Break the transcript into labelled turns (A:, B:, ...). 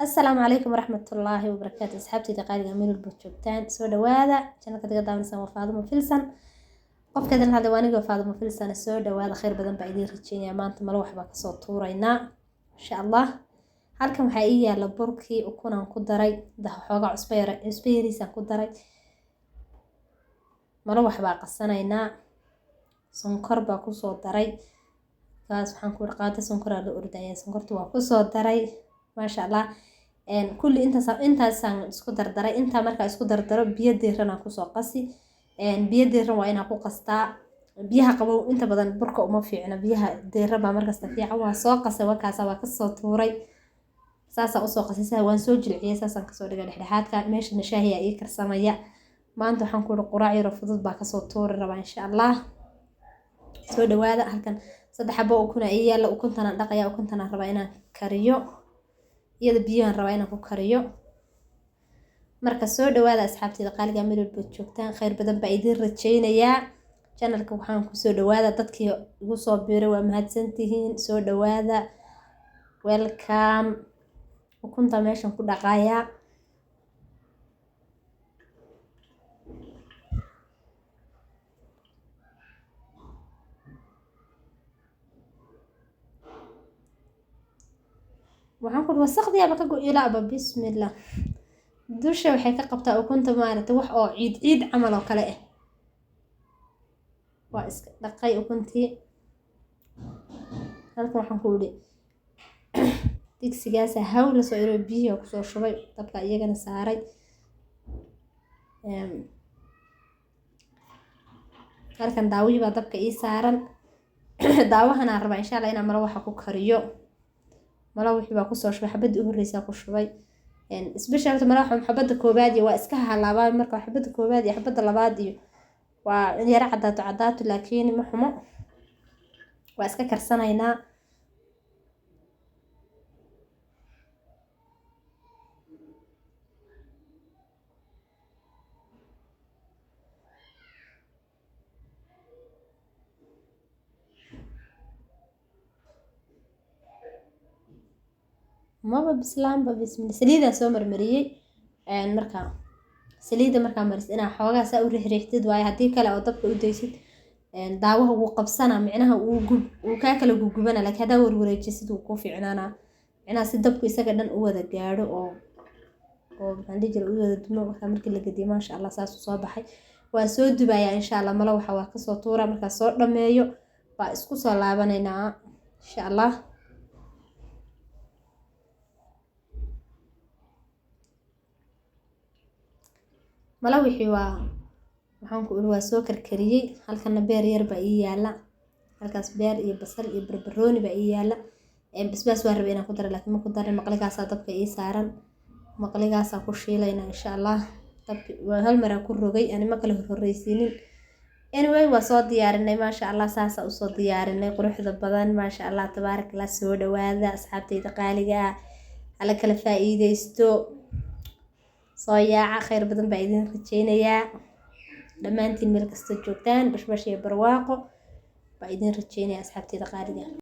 A: السلام عليكم ورحمة الله وبركاته. أصحابتي تقالي أمير البوتشوكتان سو دوادا جنة كده داون سما فاضمة فلسن قف كده هذا وانيجو فاضمة فلسن سو دوادا خير بدن بعيدين رجيني ما أنت مروح بقى صوت طورينا إن شاء الله halkan waxaa ii yaala burkii ukunaan ku daray xoogaa cusbeyriisaan ku daray malo waxbaa qasanaynaa sonkor baa kusoo daray kaas waxaan ku qaada sonkoraa la ordaya sonkorta waa kusoo daray maasha allah kulli intaasaan isku dardaray intaa markaa isku dardaro biyo diiran aan kusoo qasi biyo diiran waa inaa ku qastaa biyaha qabow inta badan burka uma fiicna biyaha diiran baa markasta fiican waa soo qasay wakaasa waa kasoo tuuray saasa usoo qasaysaa waan soo jilciyay saasaan kasoo dhigay dhexdhexaadka meeshana shaahiya ii karsamaya maanta waxaan ku yidhi quraac yaro fudud baa kasoo tuuri rabaa insha allah soo dhawaada halkan 3 xabo ukuna ii yaala ukuntana dhaqaya ukuntana rabaa inaan kariyo iyada biyahan rabaa inaan ku kariyo marka soo dhawaada asxaabtayda qaaliga meel walba joogtaan khayr badan baa idin rajaynayaa channelka waxaan ku soo dhawaada dadkii igu soo biiray waa mahadsantihiin soo dhawaada welcome ukunta meeshan ku dhaqaaya waxaan ku wasaqdi aba ka go'ilaa bismillah dusha waxay ka qabtaa ukunta maaragtay wax oo ciid camal oo kale ah waa iska dhaqay ukuntii halkan waxaan ku yidhi digsigaas hawl la soo iro biyo ku soo shubay dabka iyagana saaray halkan daawiyi baa dabka ii saaran daawahana rabaa insha Allah inaan malo waxa ku kariyo malo wixii baa ku soo shubay xabad u horeysa ku shubay isbishaalta malo waxa xabada koobaad iyo waa iska halaabay marka xabada koobaad iyo xabada labaad iyo waa yara cadaato laakiin ma xumo waa iska karsanaynaa maba bislaanba bismillah saliida soo marmariyay markaa saliida markaa maris inaa xoogaa saa u riixriixtid waaye haddii kale oo dabka u daysid daawaha wuu qabsanaa micnaha uu kaa kala gugubana laakiin haddaa warwareejisid wuu kuu fiicnaanaa micnaha si dabku isaga dhan u wada gaadho oo maxaan dhihi jiray u wada dumo markaa markii la gediyo maasha allah saas u soo baxay waa soo dubayaa insha allah malo waxa waa kasoo tuura markaa soo dhameeyo waa isku soo laabanaynaa insha allah malo wixii waa waxaan ku iri waa soo karkariyay halkana beer yar baa ii yaala halkaas beer iyo basal iyo barbarooni baa ii yaala basbaas waa rabay inaan ku daro laakiin ma ku darin maqligaas dabka ii saaran maqligaas ku shiilayna insha Allah dabka waa hal mar ku rogay ani ma kala horreysiinin anyway waa soo diyaarinay maasha Allah saasa u soo diyaarinay quruxda badan maasha Allah tabaarakalla soo dhawaada asxaabtayda qaaliga ala kala faa'iideysto soo yaaca khayr badan baa idin rajaynayaa dhammaantiin meel kasta joogtaan bashbash iyo barwaaqo baa idin rajaynaya asxaabtayda qaaliga